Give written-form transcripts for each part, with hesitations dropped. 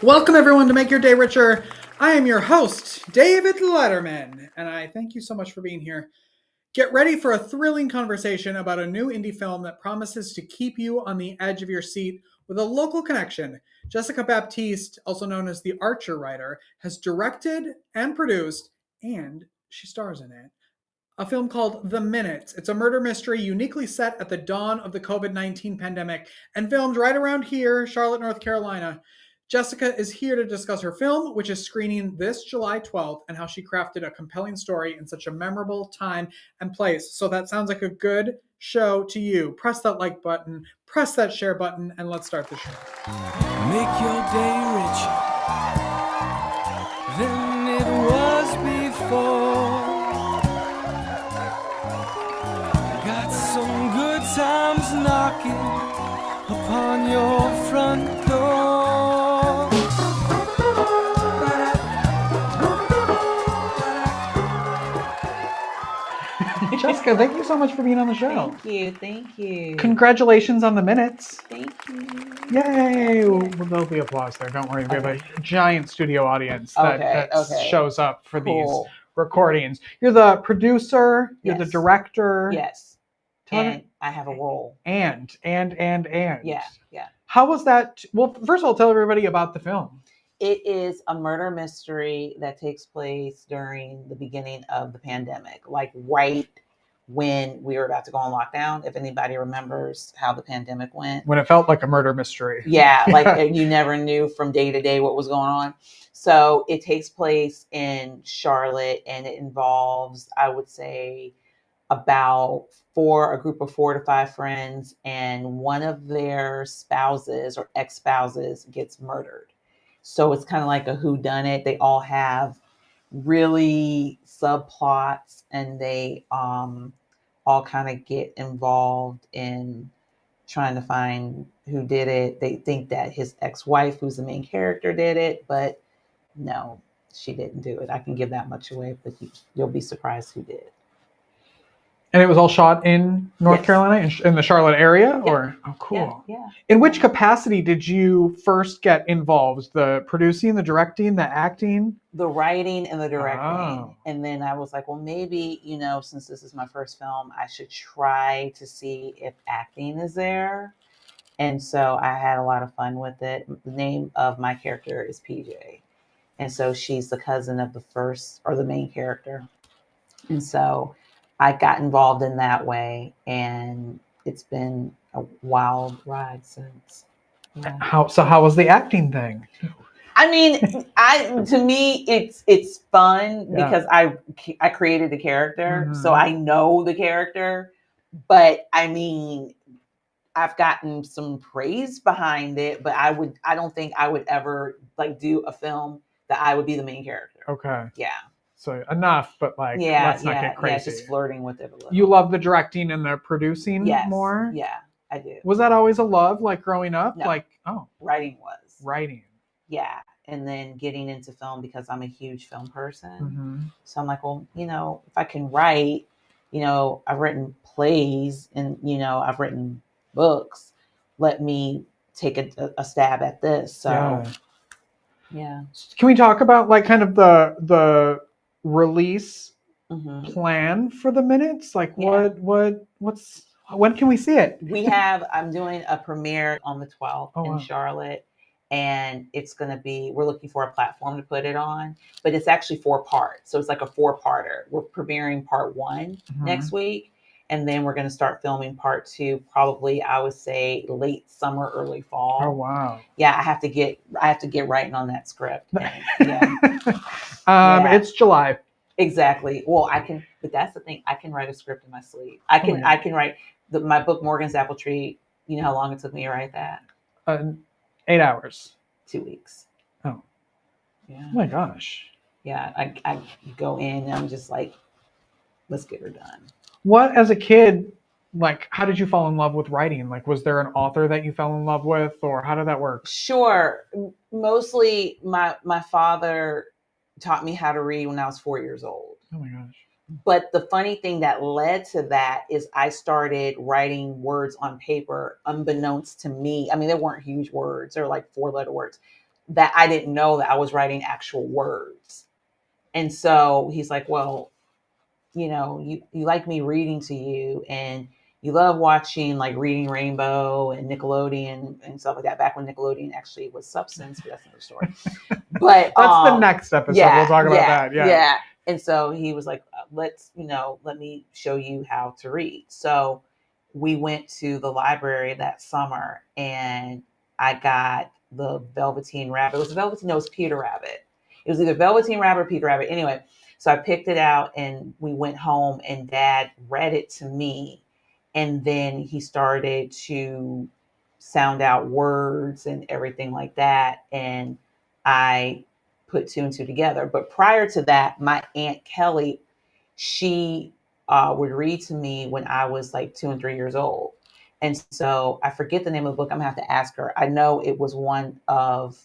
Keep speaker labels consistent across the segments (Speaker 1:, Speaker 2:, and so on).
Speaker 1: Welcome, everyone, to Make Your Day Richer. I am your host, David Letterman, and I thank you so much for being here. Get ready for a thrilling conversation about a new indie film that promises to keep you on the edge of your seat with a local connection. Jessica Baptiste, also known as the Archer writer, has directed and produced, and she stars in it, a film called The Minutes. It's a murder mystery uniquely set at the dawn of the COVID-19 pandemic and filmed right around here, Charlotte, North Carolina. Jessica is here to discuss her film, which is screening this July 12th, and how she crafted a compelling story in such a memorable time and place. So that sounds like a good show to you. Press that like button, press that share button, and let's start the show.
Speaker 2: Make your day richer than it was before. Got some good times knocking upon your front door.
Speaker 1: Jessica, thank you so much for being on the show.
Speaker 3: Thank you.
Speaker 1: Congratulations on The Minutes.
Speaker 3: Thank you.
Speaker 1: Yay! Well, there'll be applause there. Don't worry. We have a giant studio audience that shows up for these recordings. You're the producer. You're the director.
Speaker 3: Yes. And I have a role.
Speaker 1: And.
Speaker 3: Yeah.
Speaker 1: How was that? Well, first of all, tell everybody about the film.
Speaker 3: It is a murder mystery that takes place during the beginning of the pandemic, like right when we were about to go on lockdown. If anybody remembers how the pandemic went.
Speaker 1: When it felt like a murder mystery.
Speaker 3: Yeah, like you never knew from day to day what was going on. So it takes place in Charlotte, and it involves, I would say, about a group of 4 to 5 friends, and one of their spouses or ex-spouses gets murdered. So it's kind of like a whodunit. They all have really subplots, and they all kind of get involved in trying to find who did it. They think that his ex-wife, who's the main character, did it, but no, she didn't do it. I can give that much away, but you'll be surprised who did.
Speaker 1: And it was all shot in North Carolina, in the Charlotte area?
Speaker 3: Yeah.
Speaker 1: Or oh, cool.
Speaker 3: Yeah.
Speaker 1: In which capacity did you first get involved? The producing, the directing, the acting?
Speaker 3: The writing and the directing.
Speaker 1: Oh.
Speaker 3: And then I was like, well, maybe, since this is my first film, I should try to see if acting is there. And so I had a lot of fun with it. The name of my character is PJ. And so she's the cousin of the main character. And so I got involved in that way, and it's been a wild ride since.
Speaker 1: Yeah. How was the acting thing?
Speaker 3: I mean, to me, it's fun because I created the character, so I know the character. But I mean, I've gotten some praise behind it, but I don't think I would ever do a film that I would be the main character.
Speaker 1: Okay.
Speaker 3: Yeah.
Speaker 1: So enough, but let's not get crazy.
Speaker 3: Yeah, just flirting with it a little.
Speaker 1: You love the directing and the producing more?
Speaker 3: Yeah, I do.
Speaker 1: Was that always a love, growing up?
Speaker 3: No. Writing was.
Speaker 1: Writing.
Speaker 3: Yeah, and then getting into film because I'm a huge film person.
Speaker 1: Mm-hmm.
Speaker 3: So I'm like, well, if I can write, I've written plays and, I've written books. Let me take a stab at this. So, yeah.
Speaker 1: Can we talk about kind of the release plan for The Minutes? When can we see it?
Speaker 3: I'm doing a premiere on the 12th in Charlotte, and it's going to be, we're looking for a platform to put it on, but it's actually 4 parts. So it's like a 4-parter. We're premiering part 1 next week, and then we're going to start filming part 2, probably, I would say, late summer, early fall.
Speaker 1: Oh, wow.
Speaker 3: Yeah, I have to get writing on that script.
Speaker 1: It's July.
Speaker 3: Exactly. Well, but that's the thing. I can write a script in my sleep. I can write my book, Morgan's Apple Tree. You know how long it took me to write that?
Speaker 1: 8 hours.
Speaker 3: 2 weeks.
Speaker 1: Oh.
Speaker 3: Yeah.
Speaker 1: Oh my gosh.
Speaker 3: Yeah. I go in and I'm just like, let's get her done.
Speaker 1: What, as a kid, how did you fall in love with writing? Was there an author that you fell in love with, or how did that work?
Speaker 3: Sure. Mostly my father taught me how to read when I was 4 years old.
Speaker 1: Oh my gosh.
Speaker 3: But the funny thing that led to that is I started writing words on paper unbeknownst to me. I mean, they weren't huge words. They're 4-letter words. that I didn't know that I was writing actual words. And so he's like, well, you like me reading to you, and you love watching like Reading Rainbow and Nickelodeon and stuff like that. Back when Nickelodeon actually was Substance, but that's another story. But
Speaker 1: That's the next episode. We'll talk about that. Yeah.
Speaker 3: And so he was like, let me show you how to read. So we went to the library that summer, and I got the Velveteen Rabbit. It was Velveteen, no, it was Peter Rabbit. It was either Velveteen Rabbit or Peter Rabbit. Anyway, so I picked it out, and we went home, and Dad read it to me. And then he started to sound out words and everything like that. And I put two and two together. But prior to that, my Aunt Kelly, she would read to me when I was like 2 and 3 years old. And so I forget the name of the book. I'm gonna have to ask her. I know it was one of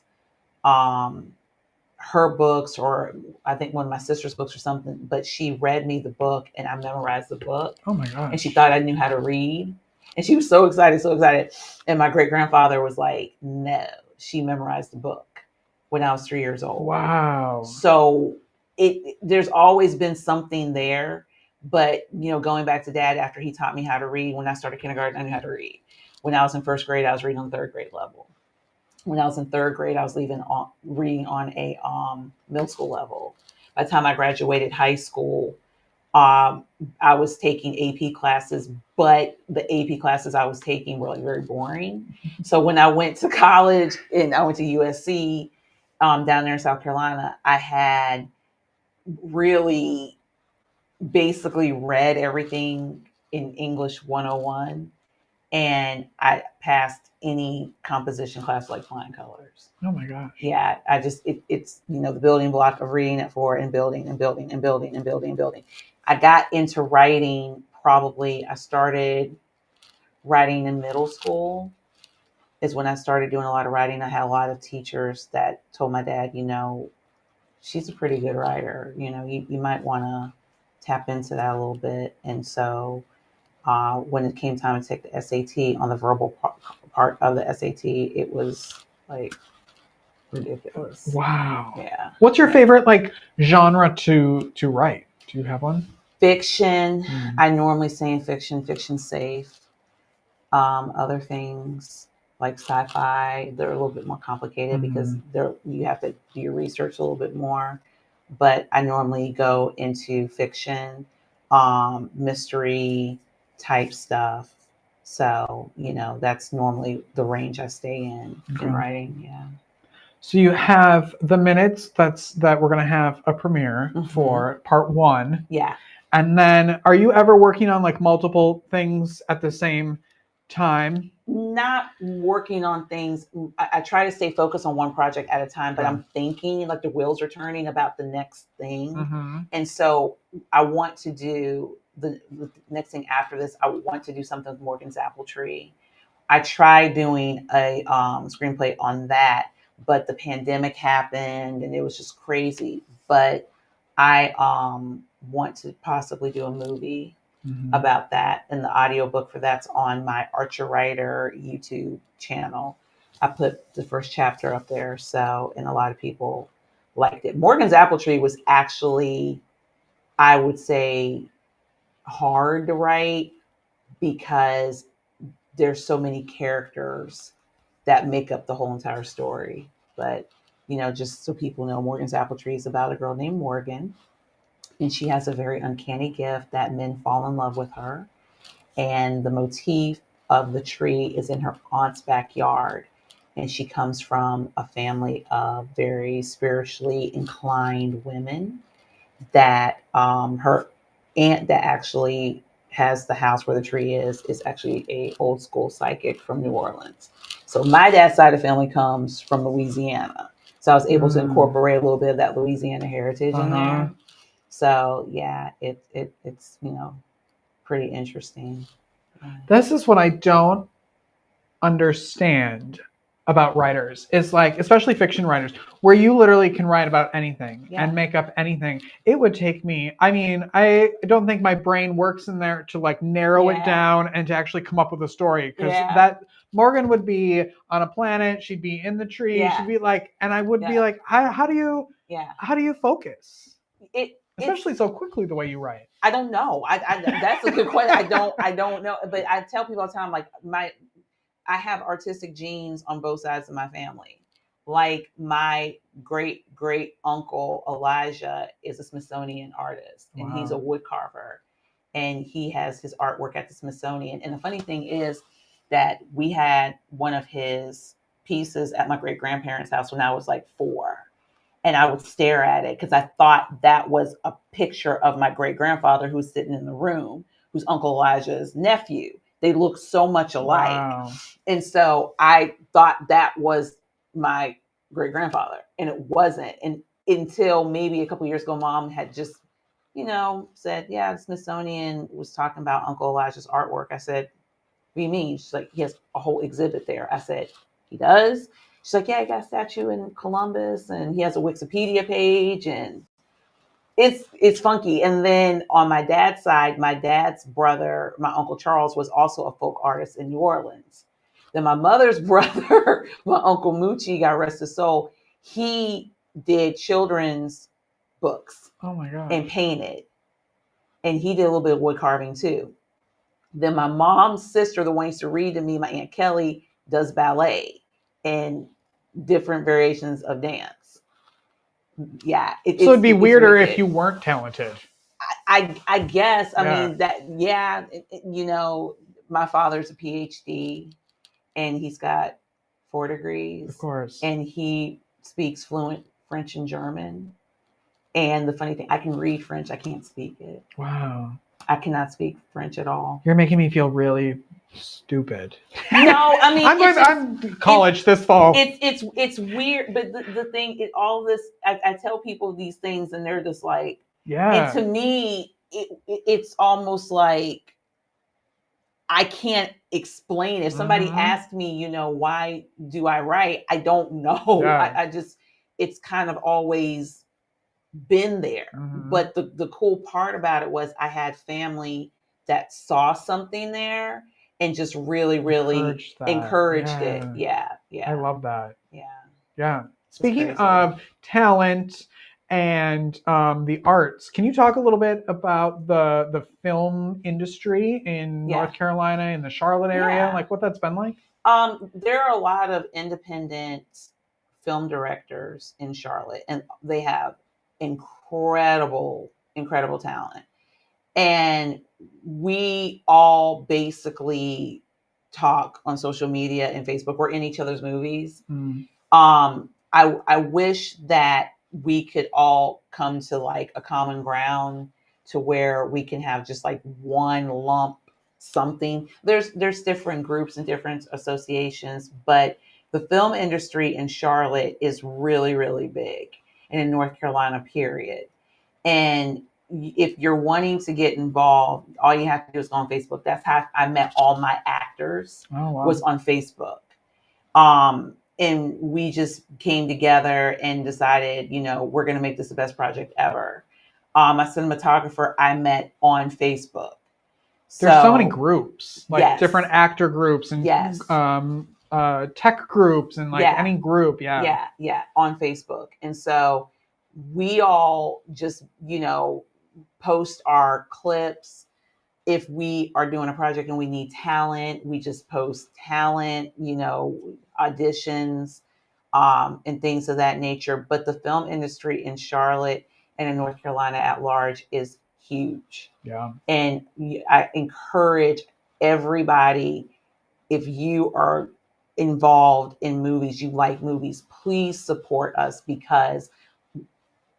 Speaker 3: her books, or I think one of my sister's books or something, but she read me the book and I memorized the book.
Speaker 1: Oh my gosh.
Speaker 3: And she thought I knew how to read. And she was so excited, so excited. And my great grandfather was like, no, she memorized the book when I was 3 years old.
Speaker 1: Wow.
Speaker 3: So there's always been something there. But, going back to Dad, after he taught me how to read, when I started kindergarten, I knew how to read. When I was in first grade, I was reading on third grade level. When I was in third grade, I was reading on a middle school level. By the time I graduated high school, I was taking AP classes, but the AP classes I was taking were like very boring. So when I went to college and I went to USC down there in South Carolina, I had really basically read everything in English 101. And I passed any composition class like flying colors.
Speaker 1: Oh my gosh.
Speaker 3: Yeah, I just, it's, the building block of reading it for and building and building and building and building and building. I got into writing I started writing in middle school is when I started doing a lot of writing. I had a lot of teachers that told my dad, she's a pretty good writer. You might want to tap into that a little bit. And so when it came time to take the SAT, on the verbal part of the SAT, it was like ridiculous.
Speaker 1: Wow.
Speaker 3: Yeah.
Speaker 1: What's your favorite genre to write? Do you have one?
Speaker 3: Fiction. I normally say in fiction's safe. Other things like sci-fi, they're a little bit more complicated because you have to do your research a little bit more. But I normally go into fiction, mystery type stuff. So, that's normally the range I stay in writing. Yeah.
Speaker 1: So you have the minutes that we're going to have a premiere for part 1.
Speaker 3: Yeah.
Speaker 1: And then are you ever working on multiple things at the same time?
Speaker 3: Not working on things. I try to stay focused on one project at a time, but I'm thinking the wheels are turning about the next thing. And so I want to do the next thing after this. I want to do something with Morgan's Apple Tree. I tried doing a screenplay on that, but the pandemic happened and it was just crazy. But I want to possibly do a movie about that, and the audiobook for that's on my Archer Writer YouTube channel. I put the first chapter up there, and a lot of people liked it. Morgan's Apple Tree was actually, I would say, hard to write because there's so many characters that make up the whole entire story. But, just so people know, Morgan's Apple Tree is about a girl named Morgan. And she has a very uncanny gift that men fall in love with her. And the motif of the tree is in her aunt's backyard. And she comes from a family of very spiritually inclined women that her aunt that actually has the house where the tree is actually a old school psychic from New Orleans. So my dad's side of the family comes from Louisiana. So I was able to incorporate a little bit of that Louisiana heritage in there. So yeah, it's pretty interesting.
Speaker 1: This is what I don't understand about writers is like, especially fiction writers, where you literally can write about anything
Speaker 3: Yeah.
Speaker 1: and make up anything. It would take me, I mean, I don't think my brain works in there to like narrow it
Speaker 3: Yeah.
Speaker 1: down and to actually come up with a story, because
Speaker 3: Yeah.
Speaker 1: that Morgan would be on a planet, she'd be in the tree,
Speaker 3: Yeah.
Speaker 1: she'd be like, and I would be
Speaker 3: Yeah.
Speaker 1: like, how do you
Speaker 3: Yeah.
Speaker 1: focus,
Speaker 3: It's
Speaker 1: especially so quickly the way you write?
Speaker 3: I don't know. That's a good question. I don't know. But I tell people all the time, like I have artistic genes on both sides of my family. Like my great great uncle Elijah is a Smithsonian artist, and he's a
Speaker 1: Wow.
Speaker 3: wood carver, and he has his artwork at the Smithsonian. And the funny thing is that we had one of his pieces at my great grandparents' house when I was like 4. And I would stare at it because I thought that was a picture of my great grandfather who's sitting in the room, who's Uncle Elijah's nephew. They look so much alike.
Speaker 1: Wow.
Speaker 3: And so I thought that was my great grandfather, and it wasn't. And until maybe a couple years ago, Mom had just, said, yeah, the Smithsonian was talking about Uncle Elijah's artwork. I said, what do you mean? She's like, he has a whole exhibit there. I said, he does? She's like, yeah, he got a statue in Columbus, and he has a Wikipedia page, and it's funky. And then on my dad's side, my dad's brother, my Uncle Charles, was also a folk artist in New Orleans. Then my mother's brother, my Uncle Moochie, God rest his soul, he did children's books
Speaker 1: Oh my god.
Speaker 3: and painted. And he did a little bit of wood carving too. Then my mom's sister, the one who used to read to me, my Aunt Kelly, does ballet and different variations of dance. Yeah.
Speaker 1: So it'd be weirder if you weren't talented.
Speaker 3: I guess. I
Speaker 1: Yeah.
Speaker 3: mean, that, yeah, my father's a PhD, and he's got 4 degrees.
Speaker 1: Of course.
Speaker 3: And he speaks fluent French and German. And the funny thing, I can read French. I can't speak it.
Speaker 1: Wow.
Speaker 3: I cannot speak French at all.
Speaker 1: You're making me feel really stupid.
Speaker 3: No, I mean,
Speaker 1: I'm college this fall.
Speaker 3: It's weird, but the thing, all this, I tell people these things, and they're just like,
Speaker 1: yeah.
Speaker 3: And to me, it's almost like I can't explain. If somebody asked me, why do I write? I don't know.
Speaker 1: Yeah.
Speaker 3: I just, it's kind of always been there. But the cool part about it was I had family that saw something there and just really, really encouraged it. Yeah. Yeah.
Speaker 1: I love that.
Speaker 3: Yeah.
Speaker 1: Yeah. Speaking of talent and the arts, can you talk a little bit about the film industry in North Carolina, in the Charlotte area, like what that's been like?
Speaker 3: There are a lot of independent film directors in Charlotte, and they have incredible talent. And we all basically talk on social media and Facebook. We're in each other's movies. I wish that we could all come to like a common ground to where we can have just like one lump something. There's different groups and different associations, but the film industry in Charlotte is really, really big, and in North Carolina, period. And if you're wanting to get involved, all you have to do is go on Facebook. That's how I met all my actors.
Speaker 1: Oh, wow.
Speaker 3: Was on Facebook. And we just came together and decided, we're going to make this the best project ever. My cinematographer I met on Facebook.
Speaker 1: There's so many groups, like different actor groups and tech groups and like any group. Yeah,
Speaker 3: on Facebook. And so we all just, post our clips. If we are doing a project and we need talent, we just post talent, auditions, and things of that nature. But the film industry in Charlotte and in North Carolina at large is huge.
Speaker 1: Yeah.
Speaker 3: And I encourage everybody, if you are involved in movies, you like movies, please support us, because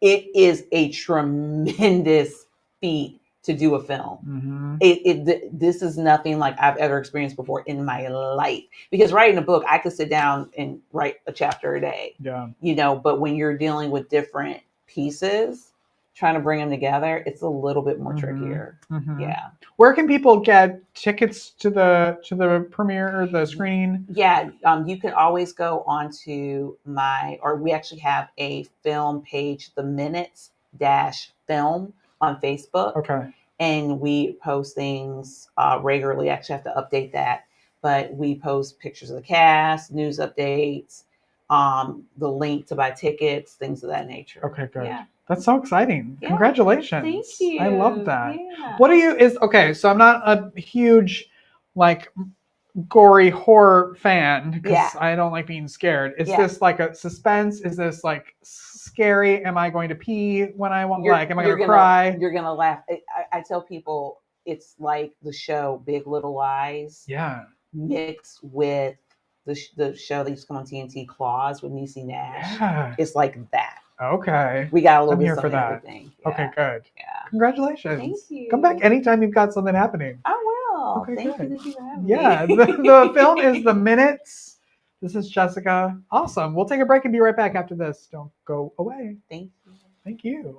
Speaker 3: it is a tremendous feat to do a film. This is nothing like I've ever experienced before in my life. Because writing a book, I could sit down and write a chapter a day.
Speaker 1: Yeah.
Speaker 3: But when you're dealing with different pieces, trying to bring them together, it's a little bit more
Speaker 1: Mhm.
Speaker 3: trickier.
Speaker 1: Mhm.
Speaker 3: Yeah.
Speaker 1: Where can people get tickets to the premiere or the screening?
Speaker 3: Yeah, you can always go onto we actually have a film page, the Minutes Dash Film on Facebook.
Speaker 1: Okay.
Speaker 3: And we post things regularly. Actually, I have to update that, but we post pictures of the cast, news updates, the link to buy tickets, things of that nature.
Speaker 1: Okay, good.
Speaker 3: Yeah.
Speaker 1: That's so exciting.
Speaker 3: Yeah.
Speaker 1: Congratulations.
Speaker 3: Thank you.
Speaker 1: I love that.
Speaker 3: Yeah.
Speaker 1: What okay, so I'm not a huge like gory horror fan because
Speaker 3: Yeah.
Speaker 1: I don't like being scared. Is
Speaker 3: Yeah.
Speaker 1: this like a suspense? Is this like scary? Am I going to pee when I want? Am I going to cry?
Speaker 3: You're gonna laugh. I tell people it's like the show Big Little Lies.
Speaker 1: Yeah.
Speaker 3: Mixed with the show that used to come on TNT, Claws with Niecy Nash.
Speaker 1: Yeah.
Speaker 3: It's like that.
Speaker 1: Okay.
Speaker 3: We got a little
Speaker 1: I'm
Speaker 3: bit
Speaker 1: here
Speaker 3: of
Speaker 1: for that.
Speaker 3: everything. Yeah.
Speaker 1: Okay, good.
Speaker 3: Yeah.
Speaker 1: Congratulations.
Speaker 3: Thank you.
Speaker 1: Come back anytime you've got something happening.
Speaker 3: I will.
Speaker 1: Okay,
Speaker 3: Thank
Speaker 1: good.
Speaker 3: you for having me.
Speaker 1: Yeah, the film is The Minutes. This is Jessica. Awesome. We'll take a break and be right back after this. Don't go away.
Speaker 3: Thank you.
Speaker 1: Thank you.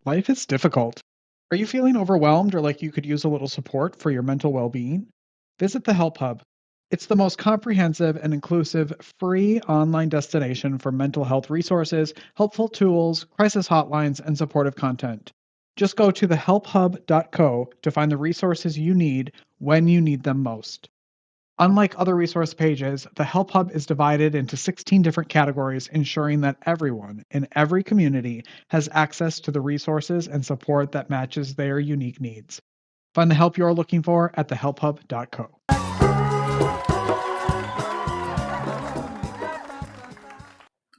Speaker 1: Life is difficult. Are you feeling overwhelmed or like you could use a little support for your mental well-being? Visit the Help Hub. It's the most comprehensive and inclusive free online destination for mental health resources, helpful tools, crisis hotlines, and supportive content. Just go to thehelphub.co to find the resources you need when you need them most. Unlike other resource pages, the Help Hub is divided into 16 different categories, ensuring that everyone in every community has access to the resources and support that matches their unique needs. Find the help you're looking for at thehelphub.co.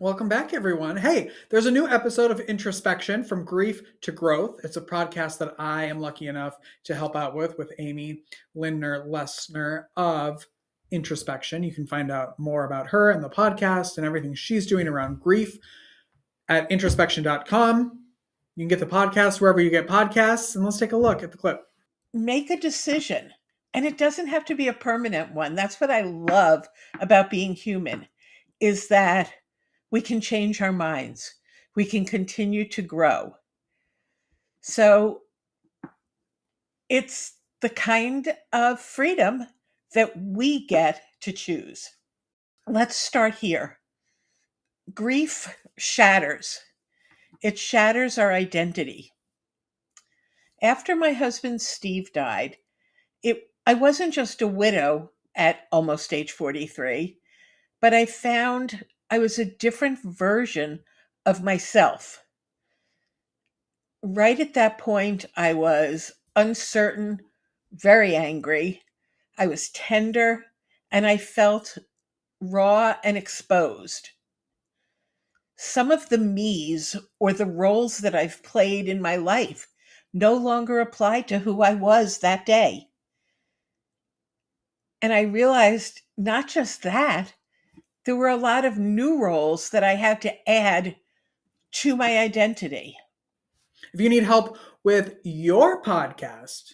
Speaker 1: Welcome back, everyone. Hey, there's a new episode of Introspection From Grief to Growth. It's a podcast that I am lucky enough to help out with Amy Lindner-Lessner of Introspection. You can find out more about her and the podcast and everything she's doing around grief at introspection.com. You can get the podcast wherever you get podcasts, and let's take a look at the clip.
Speaker 4: Make a decision, and it doesn't have to be a permanent one. That's what I love about being human, is that we can change our minds. We can continue to grow. So it's the kind of freedom that we get to choose. Let's start here. Grief shatters. It shatters our identity. After my husband Steve died, I wasn't just a widow at almost age 43, but I found I was a different version of myself. Right at that point, I was uncertain, very angry. I was tender, and I felt raw and exposed. Some of the me's or the roles that I've played in my life no longer apply to who I was that day. And I realized not just that, there were a lot of new roles that I had to add to my identity.
Speaker 1: If you need help with your podcast,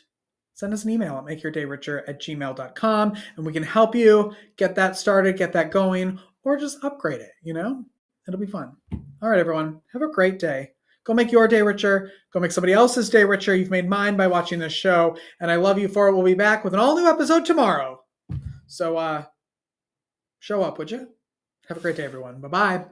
Speaker 1: send us an email at makeyourdayricher@gmail.com and we can help you get that started, get that going, or just upgrade it, It'll be fun. All right, everyone. Have a great day. Go make your day richer. Go make somebody else's day richer. You've made mine by watching this show, and I love you for it. We'll be back with an all-new episode tomorrow. So show up, would you? Have a great day, everyone. Bye-bye.